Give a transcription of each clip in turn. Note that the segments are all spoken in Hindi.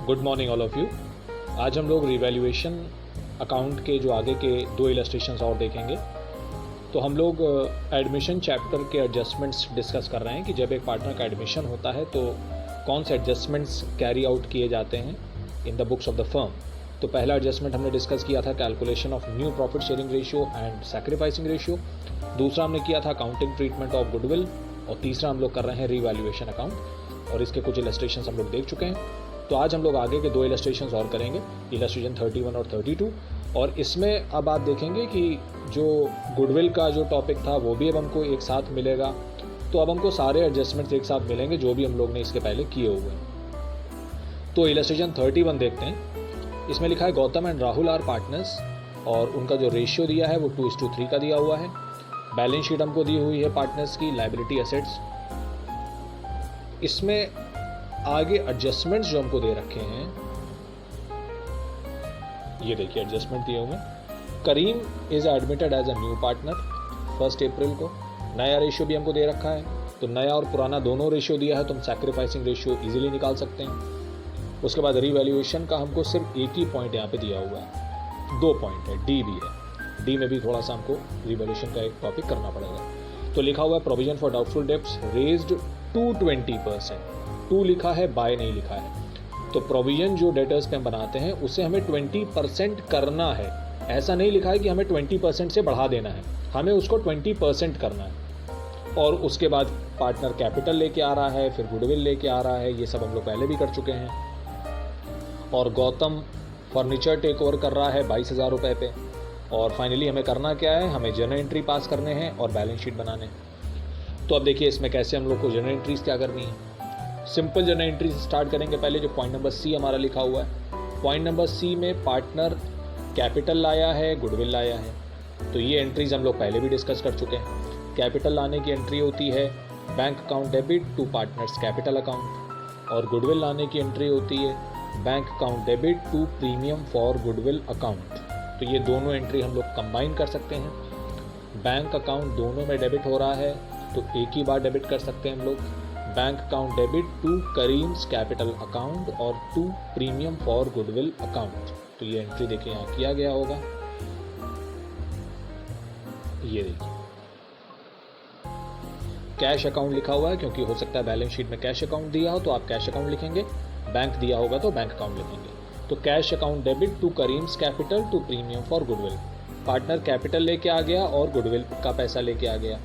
Good morning all of you. आज हम लोग रिवैल्यूएशन अकाउंट के जो आगे के दो इलस्ट्रेशंस और देखेंगे। तो हम लोग एडमिशन चैप्टर के एडजस्टमेंट्स डिस्कस कर रहे हैं कि जब एक पार्टनर का एडमिशन होता है तो कौन से एडजस्टमेंट्स कैरी आउट किए जाते हैं in the books of the firm. तो पहला एडजस्टमेंट हमने डिस्कस किया था calculation of new profit sharing ratio and sacrificing ratio. दूसरा हमने किया था अकाउंटिंग ट्रीटमेंट ऑफ गुडविल और तीसरा हम लोग कर रहे हैं रिवैल्यूएशन अकाउंट और इसके कुछ इलस्ट्रेशंस हम लोग देख चुके हैं। तो आज हम लोग आगे के दो इलस्ट्रेशंस और करेंगे, इलस्ट्रेशन 31 और 32। और इसमें अब आप देखेंगे कि जो गुडविल का जो टॉपिक था वो भी अब हमको एक साथ मिलेगा। तो अब हमको सारे एडजस्टमेंट्स एक साथ मिलेंगे जो भी हम लोग ने इसके पहले किए हुए हैं। तो इलस्ट्रेशन 31 देखते हैं। इसमें लिखा है Gautam and Rahul are partners और उनका जो रेशियो दिया है वो 2:3 का दिया हुआ है। बैलेंस शीट हमको दी हुई है पार्टनर्स की, लायबिलिटी एसेट्स। इसमें आगे एडजस्टमेंट्स जो हमको दे रखे हैं, ये देखिए एडजस्टमेंट दिए हुए हैं। Karim is admitted as a new partner 1 April को। नया रेशियो भी हमको दे रखा है, तो नया और पुराना दोनों रेशियो दिया है तो हम सैक्रिफाइसिंग रेशियो इजीली निकाल सकते हैं। उसके बाद रिवैल्यूएशन का हमको सिर्फ एक ही पॉइंट यहाँ पे दिया हुआ है, 2 पॉइंट है, डी भी है। डी में भी थोड़ा सा हमको रिवैल्यूएशन का एक टॉपिक करना पड़ेगा। तो लिखा हुआ है provision for doubtful debts raised to 20%। 2 लिखा है, बाय नहीं लिखा है। तो प्रोविजन जो डेटर्स पे हम बनाते हैं उसे हमें 20% करना है। ऐसा नहीं लिखा है कि हमें 20% से बढ़ा देना है, हमें उसको 20% करना है। और उसके बाद पार्टनर कैपिटल लेके आ रहा है, फिर गुडविल लेके आ रहा है, ये सब हम लोग पहले भी कर चुके हैं। और गौतम फर्नीचर टेक ओवर कर रहा है 22,000 रुपये पे। और फाइनली हमें करना क्या है, हमें जर्नल एंट्री पास करने हैं और बैलेंस शीट बनाने हैं। तो अब देखिए इसमें कैसे हम लोग को जर्नल एंट्रीज क्या करनी है। सिंपल जर्नल एंट्री से स्टार्ट करेंगे। पहले जो पॉइंट नंबर सी हमारा लिखा हुआ है, पॉइंट नंबर सी में पार्टनर कैपिटल लाया है, गुडविल लाया है। तो ये एंट्रीज हम लोग पहले भी डिस्कस कर चुके हैं। कैपिटल लाने की एंट्री होती है bank account debit to partners capital account, और गुडविल लाने की एंट्री होती है bank account debit to premium for goodwill account. तो ये दोनों एंट्री हम लोग कंबाइन कर सकते हैं। बैंक अकाउंट दोनों में डेबिट हो रहा है तो एक ही बार डेबिट कर सकते हैं हम लोग। Bank account debit to Karim's capital account और to premium for goodwill account. तो ये एंट्री देखिए यहाँ किया गया होगा, ये देखिए कैश अकाउंट लिखा हुआ है क्योंकि हो सकता है बैलेंस शीट में कैश अकाउंट दिया हो तो आप कैश अकाउंट लिखेंगे, बैंक दिया होगा तो बैंक अकाउंट लिखेंगे। तो cash account debit to Karim's capital to premium for goodwill. Partner capital लेके आ गया और गुडविल का पैसा लेके आ गया।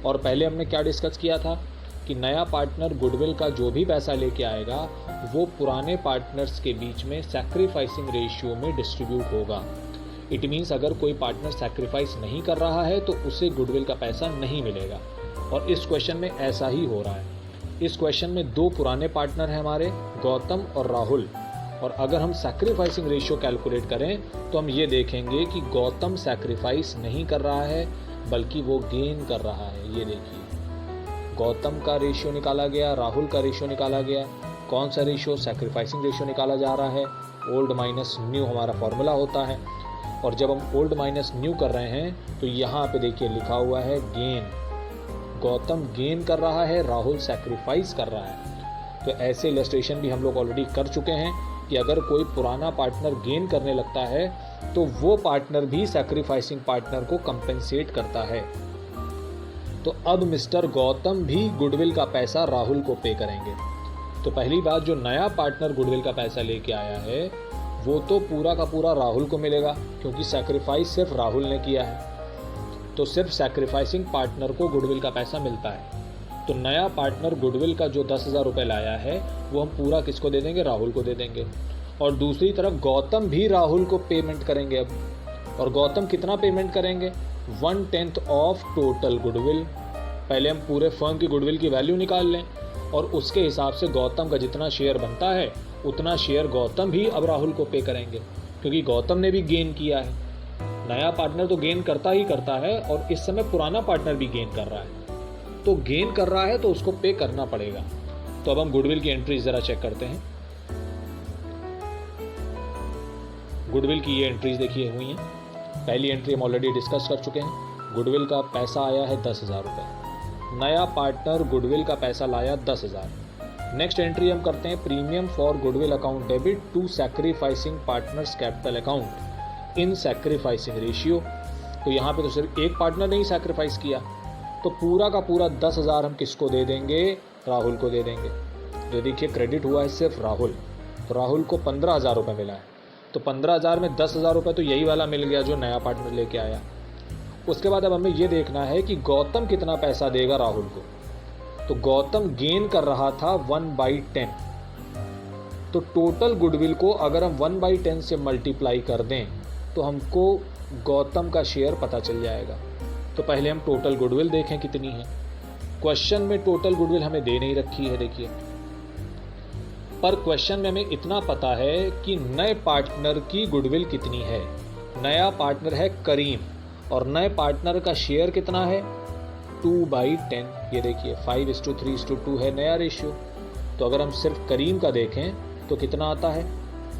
और पहले हमने क्या डिस्कस किया था कि नया पार्टनर गुडविल का जो भी पैसा लेके आएगा वो पुराने पार्टनर्स के बीच में सैक्रिफाइसिंग रेशियो में डिस्ट्रीब्यूट होगा। इट मीन्स अगर कोई पार्टनर सैक्रिफाइस नहीं कर रहा है तो उसे गुडविल का पैसा नहीं मिलेगा। और इस क्वेश्चन में ऐसा ही हो रहा है। इस क्वेश्चन में 2 पुराने पार्टनर हैं हमारे, गौतम और राहुल। और अगर हम सैक्रिफाइसिंग रेशियो कैलकुलेट करें तो हम ये देखेंगे कि गौतम सैक्रिफाइस नहीं कर रहा है बल्कि वो गेन कर रहा है। ये देखिए गौतम का रेशियो निकाला गया, राहुल का रेशियो निकाला गया। कौन सा रेशियो, सैक्रिफाइसिंग रेशियो निकाला जा रहा है। ओल्ड माइनस न्यू हमारा फॉर्मूला होता है। और जब हम ओल्ड माइनस न्यू कर रहे हैं तो यहाँ पे देखिए लिखा हुआ है गेन। गौतम गेन कर रहा है, राहुल सैक्रिफाइस कर रहा है। तो ऐसे इलस्ट्रेशन भी हम लोग ऑलरेडी कर चुके हैं कि अगर कोई पुराना पार्टनर गेन करने लगता है तो वो पार्टनर भी सैक्रिफाइसिंग पार्टनर को कंपेंसेट करता है। तो अब मिस्टर गौतम भी गुडविल का पैसा राहुल को पे करेंगे। तो पहली बात, जो नया पार्टनर गुडविल का पैसा लेके आया है वो तो पूरा का पूरा राहुल को मिलेगा क्योंकि सैक्रिफाइस सिर्फ राहुल ने किया है। तो सिर्फ सैक्रिफाइसिंग पार्टनर को गुडविल का पैसा मिलता है। तो नया पार्टनर गुडविल का जो 10,000 रुपये लाया है वो हम पूरा किसको दे देंगे, राहुल को दे देंगे। और दूसरी तरफ गौतम भी राहुल को पेमेंट करेंगे अब। और गौतम कितना पेमेंट करेंगे, 1/10 ऑफ टोटल गुडविल। पहले हम पूरे फर्म की गुडविल की वैल्यू निकाल लें और उसके हिसाब से गौतम का जितना शेयर बनता है उतना शेयर गौतम भी अब राहुल को पे करेंगे क्योंकि गौतम ने भी गेन किया है। नया पार्टनर तो गेन करता ही करता है और इस समय पुराना पार्टनर भी गेन कर रहा है। तो गेन कर रहा है तो उसको पे करना पड़ेगा। तो अब हम गुडविल की एंट्रीज जरा चेक करते हैं। गुडविल की ये एंट्रीज देखिए हुई हैं। पहली एंट्री हम ऑलरेडी डिस्कस कर चुके हैं। गुडविल का पैसा आया है 10,000 रुपये। नया पार्टनर गुडविल का पैसा लाया 10,000। नेक्स्ट एंट्री हम करते हैं premium for goodwill account debit to sacrificing partners capital account in sacrificing ratio. तो यहाँ पे तो सिर्फ एक पार्टनर ने ही सैक्रिफाइस किया, तो पूरा का पूरा 10,000 हम किसको दे देंगे, राहुल को दे देंगे। तो देखिए क्रेडिट हुआ है सिर्फ राहुल, तो राहुल को 15,000 रुपये मिला है, तो 15,000 में 10,000 रुपये तो यही वाला मिल गया जो नया पार्टनर लेके आया। उसके बाद अब हमें ये देखना है कि गौतम कितना पैसा देगा राहुल को। तो गौतम गेन कर रहा था 1/10, तो टोटल गुडविल को अगर हम 1/10 से मल्टीप्लाई कर दें तो हमको गौतम का शेयर पता चल जाएगा। तो पहले हम टोटल गुडविल देखें कितनी है। क्वेश्चन में टोटल गुडविल हमें दे नहीं रखी है, देखिए, पर क्वेश्चन में हमें इतना पता है कि नए पार्टनर की गुडविल कितनी है। नया पार्टनर है करीम और नए पार्टनर का शेयर कितना है 2/10। ये देखिए 5:3:2 है नया रेशियो। तो अगर हम सिर्फ करीम का देखें तो कितना आता है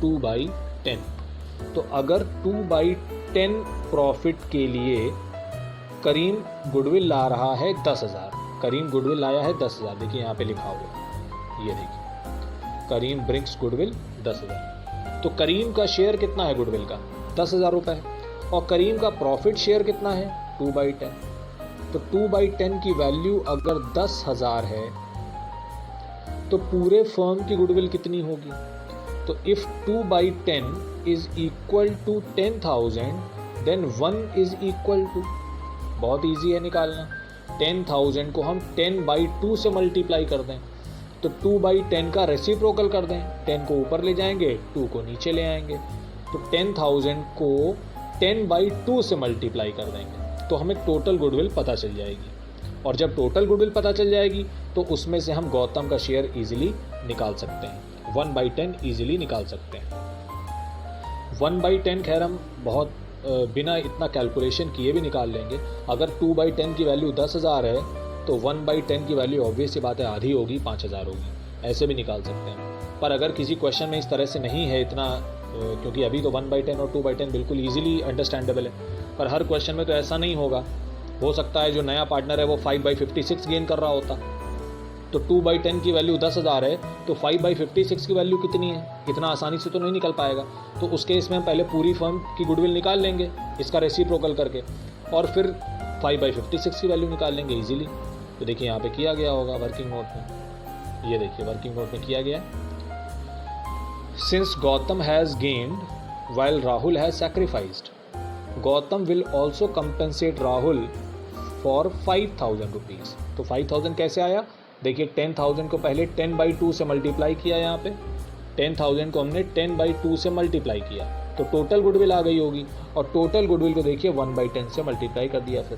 2/10। तो अगर 2/10 प्रॉफिट के लिए करीम गुडविल ला रहा है 10,000, करीम गुडविल लाया है 10,000, देखिए यहाँ पे लिखा हुआ, ये देखिए करीम ब्रिंग्स गुडविल 10,000। तो करीम का शेयर कितना है गुडविल का 10,000 रुपये है, और करीम का प्रॉफिट शेयर कितना है 2/10। तो 2/10 की वैल्यू अगर 10,000 है तो पूरे फर्म की गुडविल कितनी होगी। तो if 2/10 is equal to 10,000 then 1 is equal to, बहुत इजी है निकालना, 10,000 को हम 10/2 से मल्टीप्लाई कर दें तो 2/10 का रेसिप्रोकल कर दें, 10 को ऊपर ले जाएंगे 2 को नीचे ले आएंगे, तो 10,000 को 10/2 से मल्टीप्लाई कर देंगे तो हमें टोटल गुडविल पता चल जाएगी। और जब टोटल गुडविल पता चल जाएगी तो उसमें से हम गौतम का शेयर इजीली निकाल सकते हैं, 1/10 इजीली निकाल सकते हैं। 1/10 खैर हम बहुत बिना इतना कैलकुलेशन किए भी निकाल लेंगे। अगर 2/10 की वैल्यू 10,000 है तो 1/10 की वैल्यू ऑब्वियस सी बात है आधी होगी, 5,000 होगी, ऐसे भी निकाल सकते हैं। पर अगर किसी क्वेश्चन में इस तरह से नहीं है इतना, क्योंकि अभी तो 1/10 और 2/10 बिल्कुल ईजिली अंडरस्टैंडेबल है, पर हर क्वेश्चन में तो ऐसा नहीं होगा। हो सकता है जो नया पार्टनर है वो 5/56 गेन कर रहा होता, तो 2/10 की वैल्यू 10,000 है तो 5/56 की वैल्यू कितनी है, इतना आसानी से तो नहीं निकल पाएगा। तो उस केस में हम पहले पूरी फर्म की गुडविल निकाल लेंगे इसका रेसिप्रोकल करके, और फिर 5/56 की वैल्यू निकाल लेंगे इजीली। तो देखिए यहाँ पे किया गया होगा वर्किंग नोट में, ये देखिए वर्किंग नोट में किया गया, since Gautam has gained while Rahul has sacrificed Gautam will also compensate Rahul for 5,000 rupees. तो 5,000 कैसे आया, देखिए 10,000 को पहले 10/2 से मल्टीप्लाई किया, यहाँ पे 10,000 को हमने 10/2 से मल्टीप्लाई किया तो टोटल गुडविल आ गई होगी, और टोटल गुडविल को देखिए 1/10 से मल्टीप्लाई कर दिया। फिर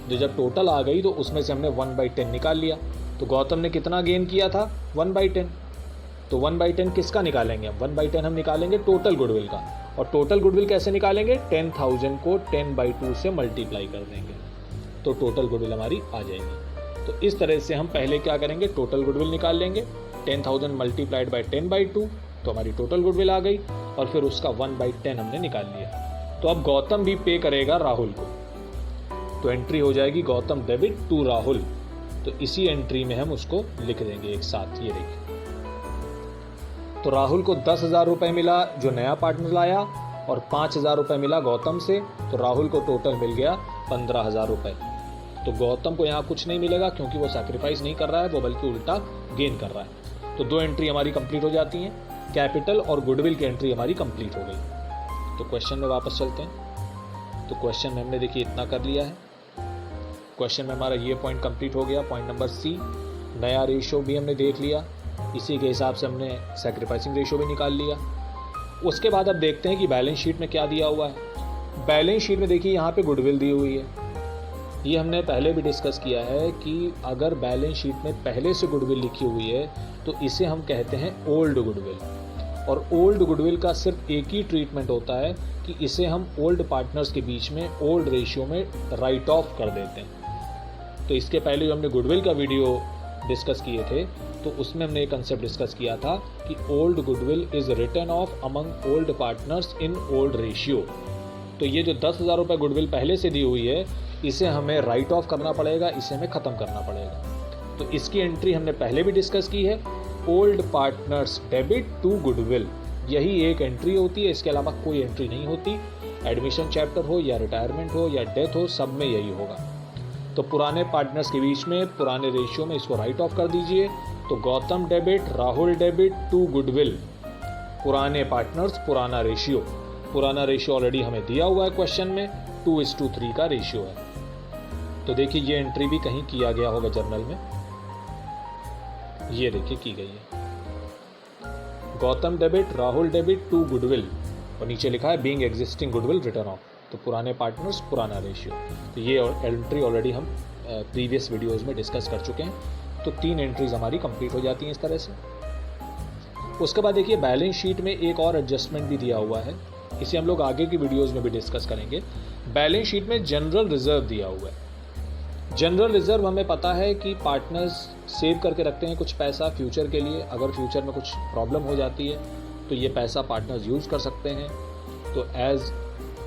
जो जब टोटल आ गई तो उसमें से हमने 1/10 निकाल लिया। तो गौतम ने कितना गेन किया था 1/10, तो 1/10 किसका निकालेंगे, 1/10 हम निकालेंगे टोटल गुडविल का, और टोटल गुडविल कैसे निकालेंगे, 10,000 को 10/2 से मल्टीप्लाई कर देंगे तो टोटल गुडविल हमारी आ जाएगी। तो इस तरह से हम पहले क्या करेंगे, टोटल गुडविल निकाल लेंगे, 10,000 मल्टीप्लाइड बाई 10/2 तो हमारी टोटल गुडविल आ गई, और फिर उसका 1/10 हमने निकाल लिया। तो अब गौतम भी पे करेगा राहुल को, तो एंट्री हो जाएगी गौतम डेबिट टू राहुल। तो इसी एंट्री में हम उसको लिख देंगे एक साथ, ये देखिए। तो राहुल को 10,000 रुपये मिला जो नया पार्टनर लाया, और 5,000 रुपये मिला गौतम से, तो राहुल को टोटल मिल गया 15,000 रुपये। तो गौतम को यहाँ कुछ नहीं मिलेगा क्योंकि वो सैक्रिफाइस नहीं कर रहा है, वो बल्कि उल्टा गेन कर रहा है। तो 2 एंट्री हमारी कंप्लीट हो जाती हैं, कैपिटल और गुडविल की एंट्री हमारी कंप्लीट हो गई। तो क्वेश्चन में वापस चलते हैं। तो क्वेश्चन में हमने देखिए इतना कर लिया है, क्वेश्चन में हमारा ये पॉइंट कंप्लीट हो गया, पॉइंट नंबर सी। नया रेशियो भी हमने देख लिया, इसी के हिसाब से हमने सैक्रिफाइसिंग रेशियो भी निकाल लिया। उसके बाद अब देखते हैं कि बैलेंस शीट में क्या दिया हुआ है। बैलेंस शीट में देखिए यहाँ पे गुडविल दी हुई है, ये हमने पहले भी डिस्कस किया है कि अगर बैलेंस शीट में पहले से गुडविल लिखी हुई है तो इसे हम कहते हैं ओल्ड गुडविल, और ओल्ड गुडविल का सिर्फ एक ही ट्रीटमेंट होता है कि इसे हम ओल्ड पार्टनर्स के बीच में ओल्ड रेशियो में राइट ऑफ कर देते हैं। तो इसके पहले जो हमने गुडविल का वीडियो डिस्कस किए थे तो उसमें हमने एक कंसेप्ट डिस्कस किया था कि old goodwill is written off among old partners in old ratio. तो ये जो 10,000 रुपये गुडविल पहले से दी हुई है इसे हमें राइट ऑफ करना पड़ेगा, इसे हमें ख़त्म करना पड़ेगा। तो इसकी एंट्री हमने पहले भी डिस्कस की है, old partners debit to goodwill, यही एक एंट्री होती है, इसके अलावा कोई एंट्री नहीं होती। एडमिशन चैप्टर हो या रिटायरमेंट हो या डेथ हो, सब में यही होगा। तो पुराने पार्टनर्स के बीच में पुराने रेशियो में इसको राइट ऑफ कर दीजिए। तो Gautam debit, Rahul debit to goodwill, पुराने पार्टनर्स, पुराना रेशियो ऑलरेडी हमें दिया हुआ है क्वेश्चन में, 2:3 का रेशियो है। तो देखिए ये एंट्री भी कहीं किया गया होगा जर्नल में, ये देखिए की गई है, Gautam debit, Rahul debit to goodwill, और नीचे लिखा है being existing goodwill written off. तो पुराने पार्टनर्स, पुराना रेशियो। तो ये एंट्री ऑलरेडी हम प्रीवियस वीडियोस में डिस्कस कर चुके हैं। तो 3 एंट्रीज हमारी कंप्लीट हो जाती हैं इस तरह से। उसके बाद देखिए बैलेंस शीट में एक और एडजस्टमेंट भी दिया हुआ है, इसे हम लोग आगे की वीडियोस में भी डिस्कस करेंगे। बैलेंस शीट में जनरल रिजर्व दिया हुआ है। जनरल रिजर्व हमें पता है कि पार्टनर्स सेव करके रखते हैं कुछ पैसा फ्यूचर के लिए, अगर फ्यूचर में कुछ प्रॉब्लम हो जाती है तो ये पैसा पार्टनर्स यूज़ कर सकते हैं, तो एज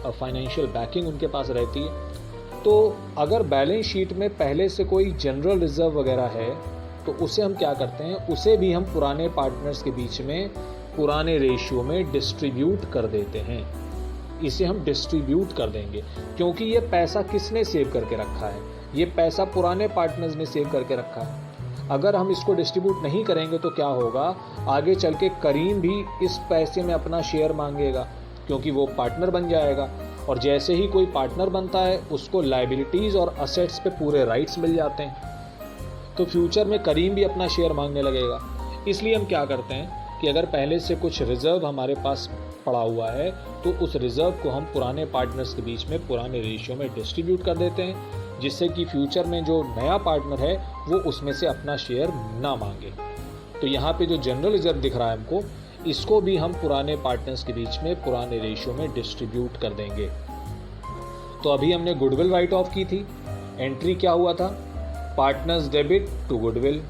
अ फाइनेंशियल बैकिंग उनके पास रहती है। तो अगर बैलेंस शीट में पहले से कोई जनरल रिजर्व वगैरह है तो उसे हम क्या करते हैं, उसे भी हम पुराने पार्टनर्स के बीच में पुराने रेशियो में डिस्ट्रीब्यूट कर देते हैं। इसे हम डिस्ट्रीब्यूट कर देंगे क्योंकि ये पैसा किसने सेव करके रखा है, ये पैसा पुराने पार्टनर्स ने सेव करके रखा है। अगर हम इसको डिस्ट्रीब्यूट नहीं करेंगे तो क्या होगा, आगे चल के करीम भी इस पैसे में अपना शेयर मांगेगा क्योंकि वो पार्टनर बन जाएगा, और जैसे ही कोई पार्टनर बनता है उसको लायबिलिटीज़ और असेट्स पे पूरे राइट्स मिल जाते हैं, तो फ्यूचर में करीम भी अपना शेयर मांगने लगेगा। इसलिए हम क्या करते हैं कि अगर पहले से कुछ रिजर्व हमारे पास पड़ा हुआ है तो उस रिजर्व को हम पुराने पार्टनर्स के बीच में पुराने रेशियो में डिस्ट्रीब्यूट कर देते हैं, जिससे कि फ्यूचर में जो नया पार्टनर है वो उसमें से अपना शेयर ना मांगे। तो यहाँ पे जो जनरल रिजर्व दिख रहा है हमको, इसको भी हम पुराने पार्टनर्स के बीच में पुराने रेशियो में डिस्ट्रीब्यूट कर देंगे। तो अभी हमने गुडविल राइट ऑफ की थी, एंट्री क्या हुआ था, पार्टनर्स डेबिट टू गुडविल,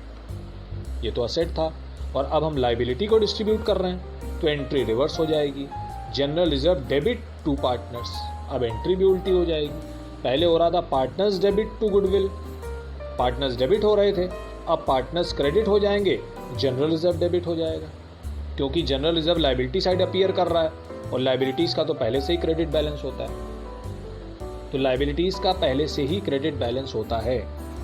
ये तो असेट था, और अब हम लाइबिलिटी को डिस्ट्रीब्यूट कर रहे हैं तो एंट्री रिवर्स हो जाएगी, general reserve debit to partners, अब एंट्री भी उल्टी हो जाएगी। पहले हो रहा था partners debit to goodwill, partners debit हो रहे थे, अब पार्टनर्स क्रेडिट हो जाएंगे, जनरल रिजर्व डेबिट हो जाएगा, क्योंकि general reserve liability side appear कर रहा है और लाइबिलिटीज़ का तो पहले से ही क्रेडिट बैलेंस होता है। तो लाइबिलिटीज़ का पहले से ही क्रेडिट बैलेंस होता है।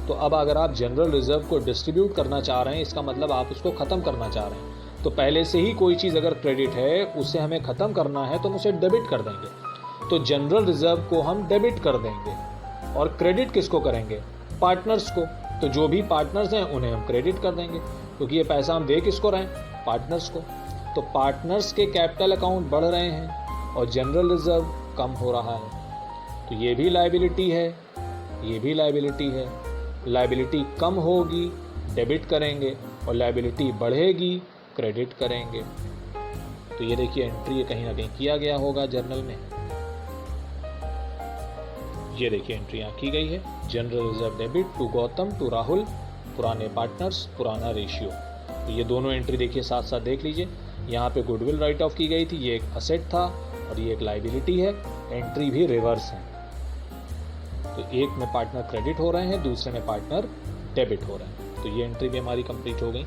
तो अब अगर आप जनरल रिजर्व को डिस्ट्रीब्यूट करना चाह रहे हैं, इसका मतलब आप उसको ख़त्म करना चाह रहे हैं। तो पहले से ही कोई चीज़ अगर क्रेडिट है उसे हमें ख़त्म करना है तो हम उसे डेबिट कर देंगे। तो जनरल रिजर्व को हम डेबिट कर देंगे और क्रेडिट किसको करेंगे, पार्टनर्स को। तो जो भी पार्टनर्स हैं उन्हें हम क्रेडिट कर देंगे, क्योंकि ये पैसा हम दे किसको रहे हैं, पार्टनर्स को। तो पार्टनर्स के कैपिटल अकाउंट बढ़ रहे हैं और जनरल रिजर्व कम हो रहा है, तो ये भी लायबिलिटी है, ये भी लायबिलिटी है। लायबिलिटी कम होगी डेबिट करेंगे और लायबिलिटी बढ़ेगी क्रेडिट करेंगे। तो ये देखिए एंट्री कहीं ना कहीं किया गया होगा जर्नल में, ये देखिए एंट्री यहाँ की गई है, general reserve debit to Gautam to Rahul, पुराने पार्टनर्स, पुराना रेशियो। तो ये दोनों एंट्री देखिए साथ साथ देख लीजिए। यहाँ पे गुडविल राइट ऑफ की गई थी, ये एक असेट था और ये एक लायबिलिटी है, एंट्री भी रिवर्स है। तो एक में पार्टनर क्रेडिट हो रहे हैं, दूसरे में पार्टनर डेबिट हो रहे हैं। तो ये एंट्री भी हमारी कंप्लीट हो गई।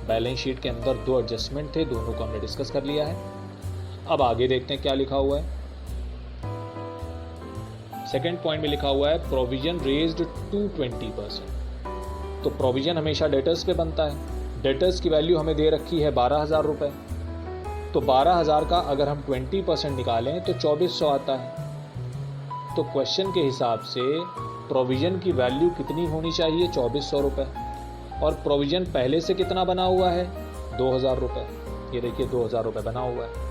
बैलेंस शीट के अंदर 2 एडजस्टमेंट थे, दोनों को हमने डिस्कस कर लिया है। अब आगे देखते हैं क्या लिखा हुआ है। सेकेंड पॉइंट में लिखा हुआ है प्रोविजन रेज्ड टू 20%। तो प्रोविजन हमेशा डेटर्स पे बनता है। डेटर्स की वैल्यू हमें दे रखी है 12,000 रुपये। तो 12,000 का अगर हम 20% निकालें तो 2400 आता है। तो क्वेश्चन के हिसाब से प्रोविजन की वैल्यू कितनी होनी चाहिए, 2400 रुपये, और प्रोविजन पहले से कितना बना हुआ है, 2000 रुपये। ये देखिए 2000 रुपये बना हुआ है।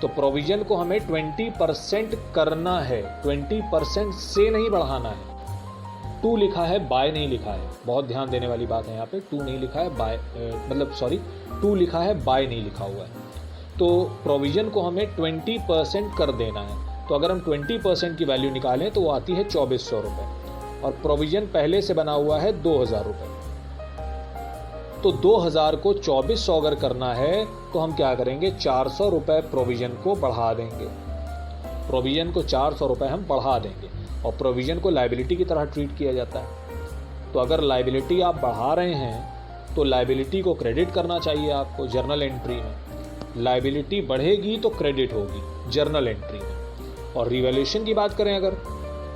तो प्रोविजन को हमें 20% करना है, 20% से नहीं बढ़ाना है। 2 लिखा है, बाय नहीं लिखा है, बहुत ध्यान देने वाली बात है यहाँ पे। 2 नहीं लिखा है, बाय 2 लिखा है, बाय नहीं लिखा हुआ है। तो प्रोविजन को हमें 20% कर देना है। तो अगर हम 20% की वैल्यू निकालें तो वो आती है 2400 रुपये, और प्रोविजन पहले से बना हुआ है 2000 रुपये। तो 2000 को 2400 अगर करना है तो हम क्या करेंगे, 400 रुपये प्रोविजन को बढ़ा देंगे। प्रोविजन को 400 रुपये हम बढ़ा देंगे, और प्रोविजन को लायबिलिटी की तरह ट्रीट किया जाता है। तो अगर लायबिलिटी आप बढ़ा रहे हैं तो लायबिलिटी को क्रेडिट करना चाहिए आपको जर्नल एंट्री में। लायबिलिटी बढ़ेगी तो क्रेडिट होगी जर्नल एंट्री में। और रिवैल्यूएशन की बात करें अगर,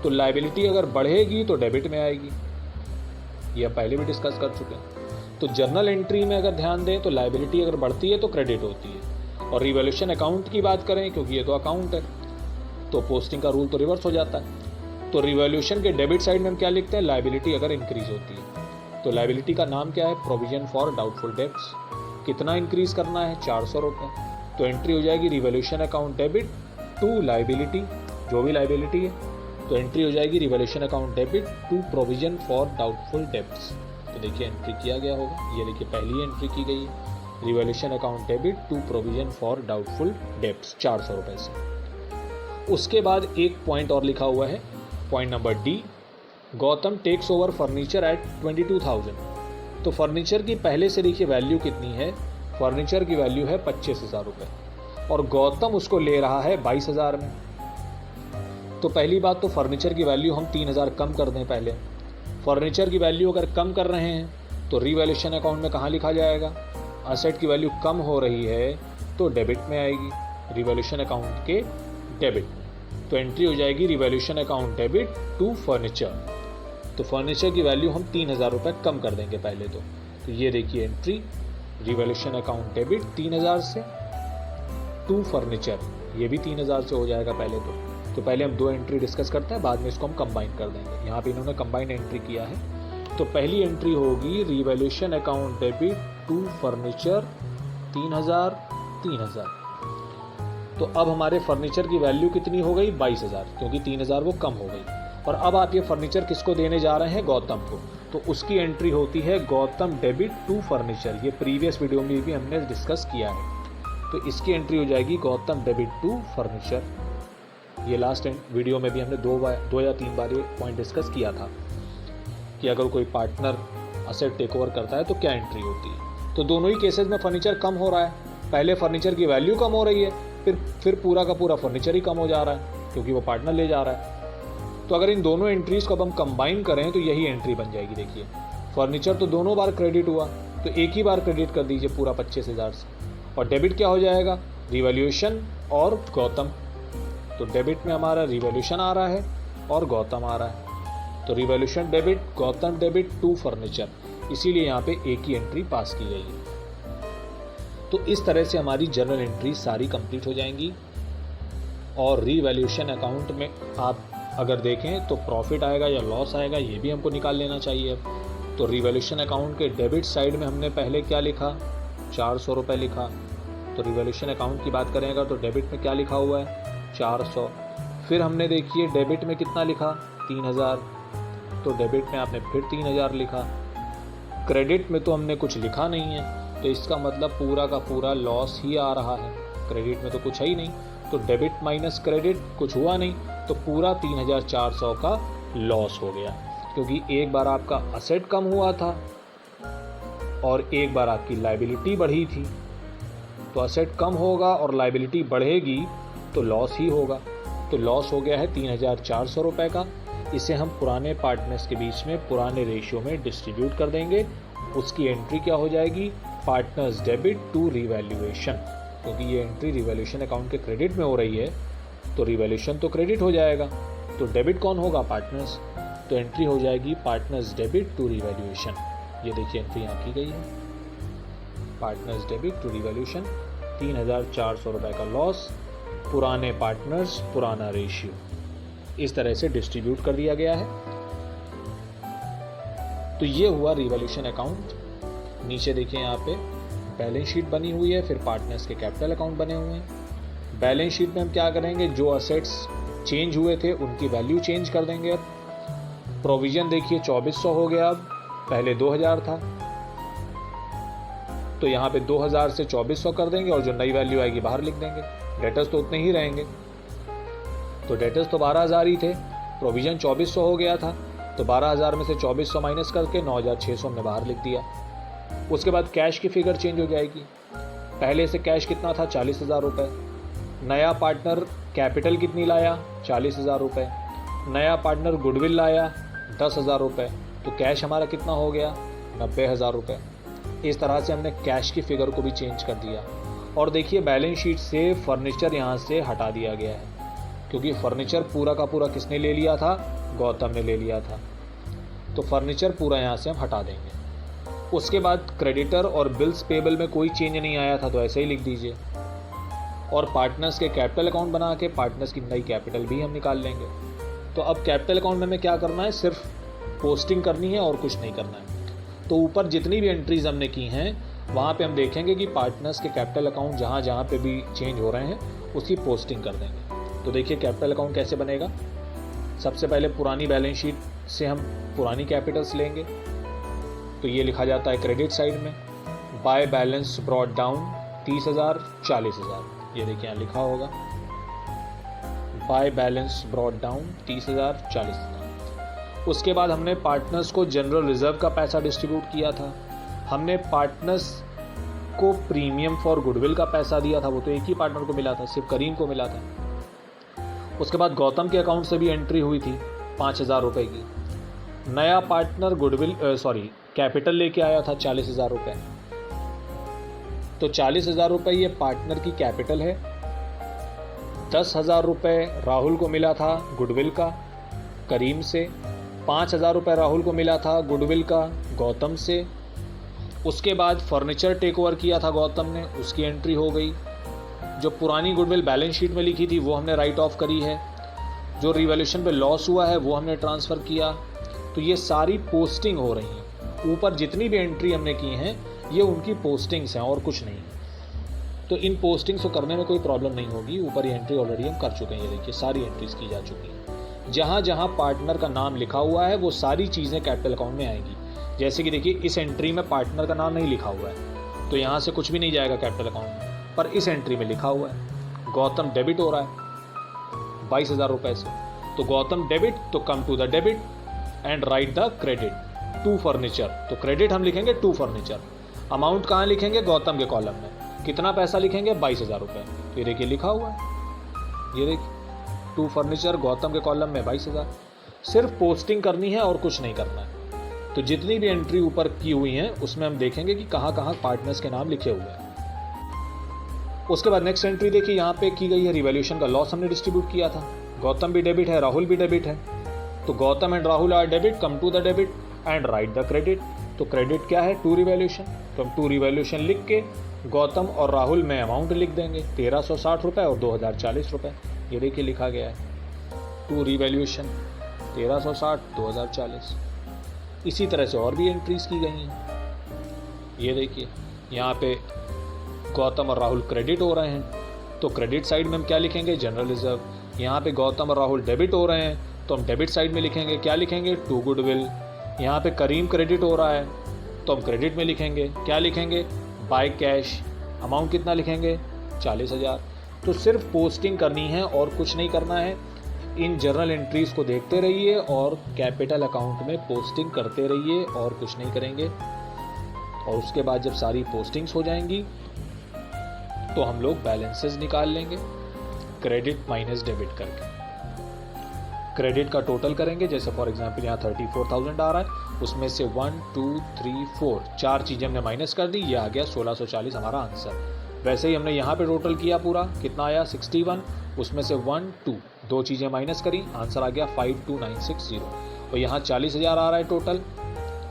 तो लायबिलिटी अगर बढ़ेगी तो डेबिट में आएगी, ये हम पहले भी डिस्कस कर चुके हैं। तो जर्नल एंट्री में अगर ध्यान दें तो लायबिलिटी अगर बढ़ती है तो क्रेडिट होती है। और रिवैल्यूएशन अकाउंट की बात करें, क्योंकि ये तो अकाउंट है, तो पोस्टिंग का रूल तो रिवर्स हो जाता है। तो रिवैल्यूएशन के डेबिट साइड में हम क्या लिखते हैं, लायबिलिटी अगर इंक्रीज होती है। तो लायबिलिटी का नाम क्या है, प्रोविजन फॉर डाउटफुल डेब्ट्स। कितना इंक्रीज करना है, 400 रुपये। तो एंट्री हो जाएगी revaluation account debit to liability, जो भी लायबिलिटी है, तो एंट्री हो जाएगी revaluation account debit to provision for doubtful debts. तो देखिए एंट्री किया गया होगा, ये देखिए पहली एंट्री की गई है, revaluation account debit to provision for doubtful debts 400 रुपये से। उसके बाद एक पॉइंट और लिखा हुआ है, point number D, Gautam takes over furniture at 22,000। तो फर्नीचर की पहले से देखिए वैल्यू कितनी है, फर्नीचर की वैल्यू है 25,000 रुपये और गौतम उसको ले रहा है 22,000 में। तो पहली बात तो फर्नीचर की वैल्यू हम 3,000 कम कर दें पहले। फर्नीचर की वैल्यू अगर कम कर रहे हैं तो रिवैल्यूएशन अकाउंट में कहाँ लिखा जाएगा, असेट की वैल्यू कम हो रही है तो डेबिट में आएगी, रिवैल्यूएशन अकाउंट के डेबिट। तो एंट्री हो जाएगी revaluation account debit to furniture. तो फर्नीचर की वैल्यू हम 3,000 रुपये कम कर देंगे पहले तो ये देखिए एंट्री रिवैल्यूएशन अकाउंट डेबिट 3,000 से टू फर्नीचर, ये भी 3,000 से हो जाएगा पहले तो पहले हम दो एंट्री डिस्कस करते हैं, बाद में इसको हम कंबाइन कर देंगे। यहाँ पे इन्होंने कंबाइन एंट्री किया है। तो पहली एंट्री होगी revaluation account debit to furniture 3,000। तो अब हमारे फर्नीचर की वैल्यू कितनी हो गई, 22,000, क्योंकि 3,000 वो कम हो गई। और अब आप ये फर्नीचर किसको देने जा रहे हैं, गौतम को। तो उसकी एंट्री होती है गौतम डेबिट टू फर्नीचर, ये प्रीवियस वीडियो में भी हमने डिस्कस किया है। तो इसकी एंट्री हो जाएगी गौतम डेबिट टू फर्नीचर। ये लास्ट वीडियो में भी हमने दो या तीन बार ये पॉइंट डिस्कस किया था कि अगर कोई पार्टनर असेट टेक ओवर करता है तो क्या एंट्री होती है। तो दोनों ही केसेस में फर्नीचर कम हो रहा है, पहले फर्नीचर की वैल्यू कम हो रही है, फिर पूरा का पूरा फर्नीचर ही कम हो जा रहा है क्योंकि वो पार्टनर ले जा रहा है। तो अगर इन दोनों एंट्रीज को अब हम कंबाइन करें तो यही एंट्री बन जाएगी। देखिए फर्नीचर तो दोनों बार क्रेडिट हुआ, तो एक ही बार क्रेडिट कर दीजिए पूरा 25,000 से, और डेबिट क्या हो जाएगा, रिवैल्यूएशन और गौतम। तो डेबिट में हमारा रिवैल्यूएशन आ रहा है और गौतम आ रहा है, तो revaluation debit, Gautam debit to furniture, इसीलिए यहाँ पे एक ही एंट्री पास की गई है। तो इस तरह से हमारी जर्नल एंट्री सारी कंप्लीट हो जाएंगी। और रिवैल्यूएशन अकाउंट में आप अगर देखें तो प्रॉफिट आएगा या लॉस आएगा, ये भी हमको निकाल लेना चाहिए। तो रिवैल्यूएशन अकाउंट के डेबिट साइड में हमने पहले क्या लिखा, 400 रुपये लिखा। तो रिवैल्यूएशन अकाउंट की बात करें अगर, तो डेबिट में क्या लिखा हुआ है, 400। फिर हमने देखिए डेबिट में कितना लिखा, 3,000। तो डेबिट में आपने फिर 3,000 लिखा। क्रेडिट में तो हमने कुछ लिखा नहीं है, तो इसका मतलब पूरा का पूरा लॉस ही आ रहा है, क्रेडिट में तो कुछ है ही नहीं। तो डेबिट माइनस क्रेडिट कुछ हुआ नहीं, तो पूरा 3,400 का लॉस हो गया, क्योंकि एक बार आपका असेट कम हुआ था और एक बार आपकी लायबिलिटी बढ़ी थी। तो असेट कम होगा और लायबिलिटी बढ़ेगी तो लॉस ही होगा। तो लॉस हो गया है 3,400 रुपये का। इसे हम पुराने पार्टनर्स के बीच में पुराने रेशियो में डिस्ट्रीब्यूट कर देंगे। उसकी एंट्री क्या हो जाएगी, पार्टनर्स डेबिट टू रिवैल्यूएशन, क्योंकि ये एंट्री रिवैल्यूएशन अकाउंट के क्रेडिट में हो रही है तो रिवैल्यूएशन तो क्रेडिट हो जाएगा। तो डेबिट कौन होगा, पार्टनर्स। तो एंट्री हो जाएगी पार्टनर्स डेबिट टू रिवैल्यूएशन। ये देखिए एंट्री यहाँ की गई है, पार्टनर्स डेबिट टू रिवैल्यूएशन, 3,400 रुपये का लॉस, पुराने पार्टनर्स, पुराना रेशियो, इस तरह से डिस्ट्रीब्यूट कर दिया गया है। तो ये हुआ रिवैल्यूएशन अकाउंट। नीचे देखिए यहाँ पे बैलेंस शीट बनी हुई है, फिर पार्टनर्स के कैपिटल अकाउंट बने हुए हैं। बैलेंस शीट में हम क्या करेंगे, जो असेट्स चेंज हुए थे उनकी वैल्यू चेंज कर देंगे। अब प्रोविजन देखिए 2400 हो गया, अब पहले 2,000 था, तो यहाँ पे 2,000 से 2400 कर देंगे और जो नई वैल्यू आएगी बाहर लिख देंगे। डेटर्स तो उतने ही रहेंगे, तो डेटर्स तो 12,000 ही थे, प्रोविजन 2400 हो गया था, तो 12,000 में से 2400 माइनस करके 9,600 हमने बाहर लिख दिया। उसके बाद कैश की फिगर चेंज हो जाएगी। पहले से कैश कितना था, 40,000 रुपये। नया पार्टनर कैपिटल कितनी लाया, 40,000 रुपये। नया पार्टनर गुडविल लाया 10,000 रुपये, तो कैश हमारा कितना हो गया, 90,000 रुपये। इस तरह से हमने कैश की फिगर को भी चेंज कर दिया। और देखिए बैलेंस शीट से फर्नीचर यहाँ से हटा दिया गया है, क्योंकि फर्नीचर पूरा का पूरा किसने ले लिया था, गौतम ने ले लिया था। तो फर्नीचर पूरा यहाँ से हम हटा देंगे। उसके बाद क्रेडिटर और बिल्स पेबल में कोई चेंज नहीं आया था, तो ऐसे ही लिख दीजिए। और पार्टनर्स के कैपिटल अकाउंट बना के पार्टनर्स की नई कैपिटल भी हम निकाल लेंगे। तो अब कैपिटल अकाउंट में हमें क्या करना है, सिर्फ पोस्टिंग करनी है और कुछ नहीं करना है। तो ऊपर जितनी भी एंट्रीज हमने की हैं वहाँ पे हम देखेंगे कि पार्टनर्स के कैपिटल अकाउंट जहाँ जहाँ पे भी चेंज हो रहे हैं उसकी पोस्टिंग कर देंगे। तो देखिए कैपिटल अकाउंट कैसे बनेगा। सबसे पहले पुरानी बैलेंस शीट से हम पुरानी कैपिटल्स लेंगे। तो ये लिखा जाता है क्रेडिट साइड में, बाय बैलेंस ब्रॉट डाउन 30,000 40,000। ये देखिए यहाँ लिखा होगा बाय बैलेंस ब्रॉट डाउन 30,000 40,000। उसके बाद हमने पार्टनर्स को जनरल रिजर्व का पैसा डिस्ट्रीब्यूट किया था। हमने पार्टनर्स को प्रीमियम फॉर गुडविल का पैसा दिया था, वो तो एक ही पार्टनर को मिला था, सिर्फ करीम को मिला था। उसके बाद गौतम के अकाउंट से भी एंट्री हुई थी 5,000 रुपये की। नया पार्टनर गुडविल कैपिटल लेके आया था 40,000 रुपये। तो 40,000 रुपये ये पार्टनर की कैपिटल है। 10,000 रुपये राहुल को मिला था गुडविल का करीम से। 5,000 रुपये राहुल को मिला था गुडविल का गौतम से। उसके बाद फर्नीचर टेक ओवर किया था गौतम ने, उसकी एंट्री हो गई। जो पुरानी गुडविल बैलेंस शीट में लिखी थी वो हमने राइट ऑफ करी है। जो रिवैल्यूएशन पे लॉस हुआ है वो हमने ट्रांसफ़र किया। तो ये सारी पोस्टिंग हो रही हैं। ऊपर जितनी भी एंट्री हमने की हैं ये उनकी पोस्टिंग्स हैं और कुछ नहीं। तो इन पोस्टिंग्स को करने में कोई प्रॉब्लम नहीं होगी। ऊपर ये एंट्री ऑलरेडी हम कर चुके हैं। ये देखिए सारी एंट्रीज की जा चुकी हैं। जहाँ जहाँ पार्टनर का नाम लिखा हुआ है वो सारी चीज़ें कैपिटल अकाउंट में आएंगी। जैसे कि देखिए इस एंट्री में पार्टनर का नाम नहीं लिखा हुआ है, तो यहाँ से कुछ भी नहीं जाएगा कैपिटल अकाउंट में। पर इस एंट्री में लिखा हुआ है गौतम डेबिट हो रहा है 22,000 रुपये से। तो गौतम डेबिट, तो come to the debit and write the credit to furniture. तो क्रेडिट हम लिखेंगे टू फर्नीचर। अमाउंट कहाँ लिखेंगे, गौतम के कॉलम में। कितना पैसा लिखेंगे, 22,000 रुपये। तो ये देखिए लिखा हुआ है, ये देखिए टू फर्नीचर गौतम के कॉलम में 22,000। सिर्फ पोस्टिंग करनी है और कुछ नहीं करना है। तो जितनी भी एंट्री ऊपर की हुई हैं उसमें हम देखेंगे कि कहाँ कहाँ पार्टनर्स के नाम लिखे हुए हैं। उसके बाद नेक्स्ट एंट्री देखिए यहाँ पे की गई है रिवैल्यूएशन का लॉस हमने डिस्ट्रीब्यूट किया था। गौतम भी डेबिट है, राहुल भी डेबिट है। तो Gautam and Rahul are debit, come to the debit and write the credit. तो क्रेडिट क्या है, टू रिवैल्यूएशन। तो हम टू रिवैल्यूएशन लिख के गौतम और राहुल में अमाउंट लिख देंगे 1,360 रुपये और 2,040 रुपये। ये देखिए लिखा गया है टू रिवैल्यूएशन 1,360 2,040। इसी तरह से और भी एंट्रीज की गई हैं। ये देखिए यहाँ पे गौतम और राहुल क्रेडिट हो रहे हैं, तो क्रेडिट साइड में हम क्या लिखेंगे, जनरल रिजर्व। यहाँ पे गौतम और राहुल डेबिट हो रहे हैं, तो हम डेबिट साइड में लिखेंगे, क्या लिखेंगे, टू गुडविल। यहाँ पे करीम क्रेडिट हो रहा है, तो हम क्रेडिट में लिखेंगे, क्या लिखेंगे, बाय कैश। अमाउंट कितना लिखेंगे, 40,000। तो सिर्फ पोस्टिंग करनी है और कुछ नहीं करना है। इन जर्नल एंट्रीज को देखते रहिए और कैपिटल अकाउंट में पोस्टिंग करते रहिए और कुछ नहीं करेंगे। और उसके बाद जब सारी पोस्टिंग्स हो जाएंगी तो हम लोग बैलेंसेस निकाल लेंगे क्रेडिट माइनस डेबिट करके। क्रेडिट का टोटल करेंगे, जैसे फॉर एग्जांपल यहाँ 34,000 आ रहा है, उसमें से 1 2 3 4 चार चीज़ें हमने माइनस कर दी, ये आ गया 1,640 हमारा आंसर। वैसे ही हमने यहाँ पे टोटल किया पूरा, कितना आया 61, उसमें से 1 2 दो चीज़ें माइनस करी, आंसर आ गया 52,960। और यहाँ 40,000 आ रहा है टोटल,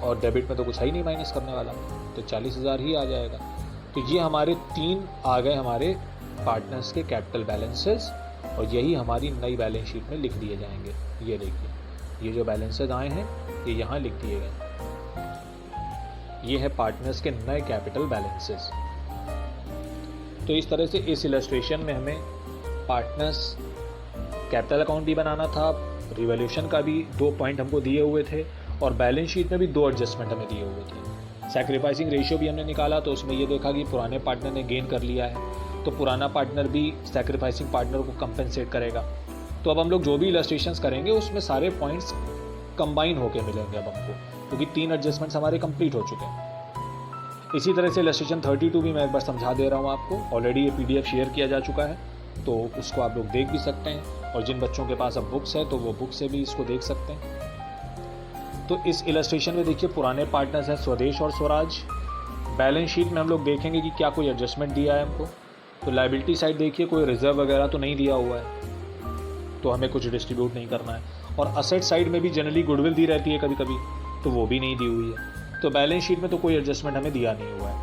और डेबिट में तो कुछ है ही नहीं माइनस करने वाला, तो 40,000 ही आ जाएगा। तो ये हमारे 3 आ गए हमारे पार्टनर्स के कैपिटल बैलेंसेस, और यही हमारी नई बैलेंस शीट में लिख दिए जाएंगे। ये देखिए ये जो बैलेंसेस आए हैं ये यहाँ लिख दिए गए। ये है पार्टनर्स के नए कैपिटल बैलेंसेस। तो इस तरह से इस इलस्ट्रेशन में हमें पार्टनर्स कैपिटल अकाउंट भी बनाना था, रिवैल्यूएशन का भी 2 पॉइंट हमको दिए हुए थे, और बैलेंस शीट में भी 2 एडजस्टमेंट हमें दिए हुए थे। सैक्रिफाइसिंग रेशियो भी हमने निकाला, तो उसमें ये देखा कि पुराने पार्टनर ने गेन कर लिया है, तो पुराना पार्टनर भी सैक्रिफाइसिंग पार्टनर को कंपेंसेट करेगा। तो अब हम लोग जो भी इलस्ट्रेशंस करेंगे उसमें सारे पॉइंट्स कंबाइन होकर मिलेंगे अब हमको, क्योंकि 3 एडजस्टमेंट्स हमारे कंप्लीट हो चुके हैं। इसी तरह से इलस्ट्रेशन 32 भी मैं एक बार समझा दे रहा हूँ आपको। ऑलरेडी ये PDF शेयर किया जा चुका है, तो उसको आप लोग देख भी सकते हैं, और जिन बच्चों के पास अब बुक्स है तो वो बुक से भी इसको देख सकते हैं। तो इस इलस्ट्रेशन में देखिए पुराने पार्टनर्स हैं स्वदेश और स्वराज, बैलेंस शीट में हम लोग देखेंगे कि क्या कोई एडजस्टमेंट दिया है हमको। तो लायबिलिटी साइड देखिए, कोई रिजर्व वगैरह तो नहीं दिया हुआ है, तो हमें कुछ डिस्ट्रीब्यूट नहीं करना है। और असेट साइड में भी जनरली गुडविल दी रहती है कभी कभी, तो वो भी नहीं दी हुई है। तो बैलेंस शीट में तो कोई एडजस्टमेंट हमें दिया नहीं हुआ है।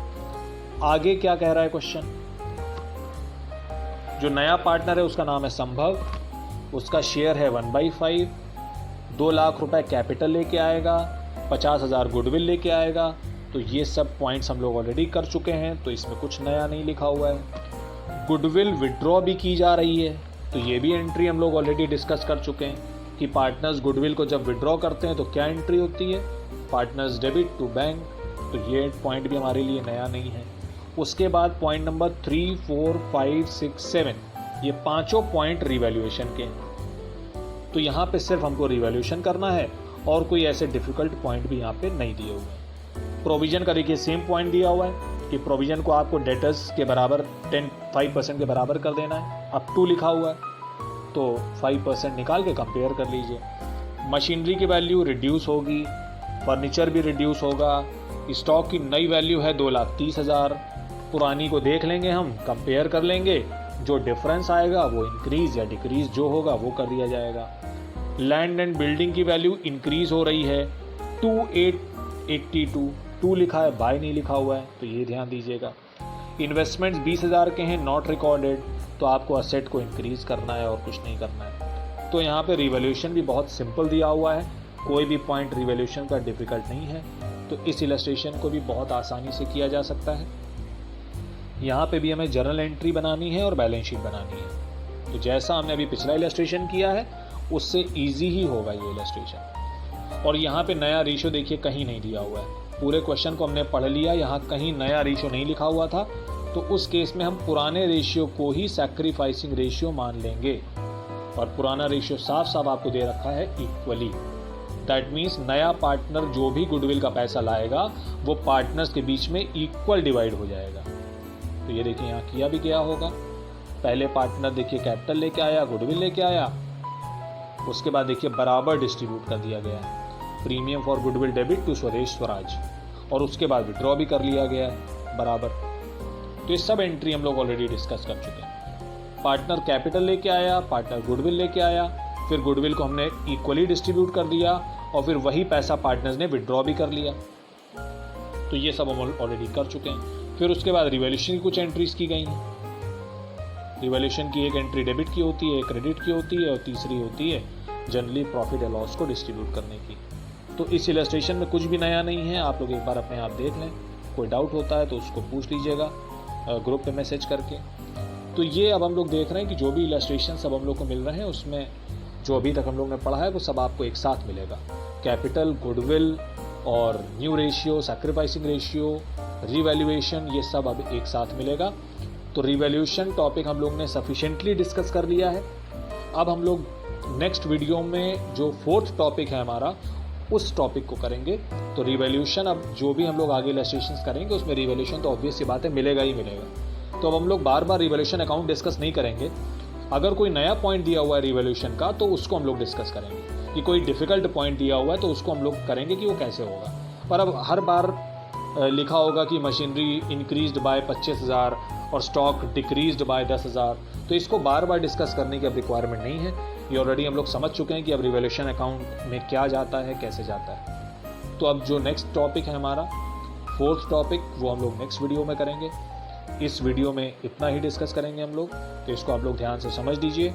आगे क्या कह रहा है क्वेश्चन, जो नया पार्टनर है उसका नाम है संभव, उसका शेयर है 1/5, 2 लाख रुपए कैपिटल लेके आएगा, 50,000 गुडविल लेके आएगा। तो ये सब पॉइंट्स हम लोग ऑलरेडी कर चुके हैं, तो इसमें कुछ नया नहीं लिखा हुआ है। गुडविल विड्रॉ भी की जा रही है, तो ये भी एंट्री हम लोग ऑलरेडी डिस्कस कर चुके हैं कि पार्टनर्स गुडविल को जब विड्रॉ करते हैं तो क्या एंट्री होती है, पार्टनर्स डेबिट टू बैंक। तो ये पॉइंट भी हमारे लिए नया नहीं है। उसके बाद पॉइंट नंबर 3, 4, 5, 6, 7, ये पांचों पॉइंट रिवैल्यूएशन के हैं। तो यहाँ पे सिर्फ हमको रिवैल्यूएशन करना है और कोई ऐसे डिफिकल्ट पॉइंट भी यहाँ पे नहीं दिए हुए हैं। प्रोविजन का देखिए सेम पॉइंट दिया हुआ है कि प्रोविजन को आपको डेटर्स के बराबर 5% के बराबर कर देना है, अप टू लिखा हुआ है, तो 5% निकाल के कंपेयर कर लीजिए। मशीनरी की वैल्यू रिड्यूस होगी, फर्नीचर भी रिड्यूस होगा, स्टॉक की नई वैल्यू है 2,30,000, पुरानी को देख लेंगे हम, कंपेयर कर लेंगे, जो डिफरेंस आएगा वो इंक्रीज या डिक्रीज जो होगा वो कर दिया जाएगा। लैंड एंड बिल्डिंग की वैल्यू इंक्रीज हो रही है, 2,882, 2 लिखा है, बाय नहीं लिखा हुआ है, तो ये ध्यान दीजिएगा। इन्वेस्टमेंट्स 20,000 के हैं, नॉट रिकॉर्डेड, तो आपको असेट को इंक्रीज करना है और कुछ नहीं करना है। तो यहाँ पे रिवैल्यूएशन भी बहुत सिंपल दिया हुआ है, कोई भी पॉइंट रिवैल्यूएशन का डिफिकल्ट नहीं है, तो इस इलस्ट्रेशन को भी बहुत आसानी से किया जा सकता है। यहाँ पे भी हमें जर्नल एंट्री बनानी है और बैलेंस शीट बनानी है। तो जैसा हमने अभी पिछला इलस्ट्रेशन किया है उससे इजी ही होगा ये इलस्ट्रेशन। और यहाँ पे नया रेशियो देखिए कहीं नहीं दिया हुआ है, पूरे क्वेश्चन को हमने पढ़ लिया, यहाँ कहीं नया रेशियो नहीं लिखा हुआ था, तो उस केस में हम पुराने रेशियो को ही सैक्रिफाइसिंग रेशियो मान लेंगे। और पुराना रेशियो साफ साफ आपको दे रखा है इक्वली। दैट मीन्स नया पार्टनर जो भी गुडविल का पैसा लाएगा वो पार्टनर्स के बीच में इक्वल डिवाइड हो जाएगा। तो ये देखिए यहाँ किया भी गया होगा। पहले पार्टनर देखिए कैपिटल लेके आया, गुडविल लेके आया, उसके बाद देखिए बराबर डिस्ट्रीब्यूट कर दिया गया है, premium for goodwill debit to Swadesh Swaraj, और उसके बाद विड्रॉ भी कर लिया गया है बराबर। तो ये सब एंट्री हम लोग ऑलरेडी डिस्कस कर चुके हैं। पार्टनर कैपिटल लेके आया, पार्टनर गुडविल लेके आया, फिर गुडविल को हमने इक्वली डिस्ट्रीब्यूट कर दिया और फिर वही पैसा पार्टनर्स ने विड्रॉ भी कर लिया। तो ये सब हम ऑलरेडी कर चुके हैं। फिर उसके बाद रिवैल्यूएशन की कुछ एंट्रीज की गई हैं। रिवैल्यूएशन की एक एंट्री डेबिट की होती है, एक क्रेडिट की होती है और तीसरी होती है जनरली प्रॉफिट या लॉस को डिस्ट्रीब्यूट करने की। तो इस इलस्ट्रेशन में कुछ भी नया नहीं है, आप लोग एक बार अपने आप देख लें, कोई डाउट होता है तो उसको पूछ लीजिएगा ग्रुप पे मैसेज करके। तो ये अब हम लोग देख रहे हैं कि जो भी इलस्ट्रेशन सब हम लोग को मिल रहे हैं उसमें जो अभी तक हम लोग ने पढ़ा है वो सब आपको एक साथ मिलेगा। कैपिटल, गुडविल और new ratio, sacrificing ratio, revaluation, ये सब अब एक साथ मिलेगा। तो रिवैल्यूएशन टॉपिक हम लोग ने सफिशिएंटली डिस्कस कर लिया है। अब हम लोग नेक्स्ट वीडियो में जो 4th टॉपिक है हमारा उस टॉपिक को करेंगे। तो रिवैल्यूएशन अब जो भी हम लोग आगे इलस्ट्रेशंस करेंगे उसमें रिवैल्यूएशन तो ऑब्वियस सी बात है मिलेगा ही मिलेगा। तो अब हम लोग बार बार रिवैल्यूएशन अकाउंट डिस्कस नहीं करेंगे। अगर कोई नया पॉइंट दिया हुआ है रिवैल्यूएशन का तो उसको हम लोग डिस्कस करेंगे, कि कोई डिफिकल्ट पॉइंट दिया हुआ है तो उसको हम लोग करेंगे कि वो कैसे होगा। पर अब हर बार लिखा होगा कि मशीनरी इंक्रीज्ड बाय 25,000 और स्टॉक डिक्रीज्ड बाय 10,000, तो इसको बार बार डिस्कस करने की अब रिक्वायरमेंट नहीं है। ये ऑलरेडी हम लोग समझ चुके हैं कि अब रिवैल्यूएशन अकाउंट में क्या जाता है, कैसे जाता है। तो अब जो नेक्स्ट टॉपिक है हमारा 4th टॉपिक, वो हम लोग नेक्स्ट वीडियो में करेंगे। इस वीडियो में इतना ही डिस्कस करेंगे हम लोग, तो इसको आप लोग ध्यान से समझ लीजिए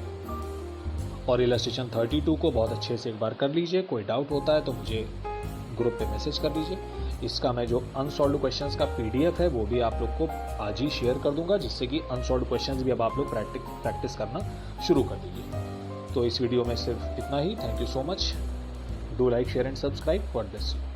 और इलस्ट्रेशन 32 को बहुत अच्छे से एक बार कर लीजिए। कोई डाउट होता है तो मुझे ग्रुप पे मैसेज कर दीजिए। इसका मैं जो अनसॉल्व्ड क्वेश्चंस का PDF है वो भी आप लोग को आज ही शेयर कर दूंगा, जिससे कि अनसॉल्व्ड क्वेश्चंस भी अब आप लोग प्रैक्टिस करना शुरू कर दीजिए। तो इस वीडियो में सिर्फ इतना ही। Thank you so much. Do like, share and subscribe. God bless you.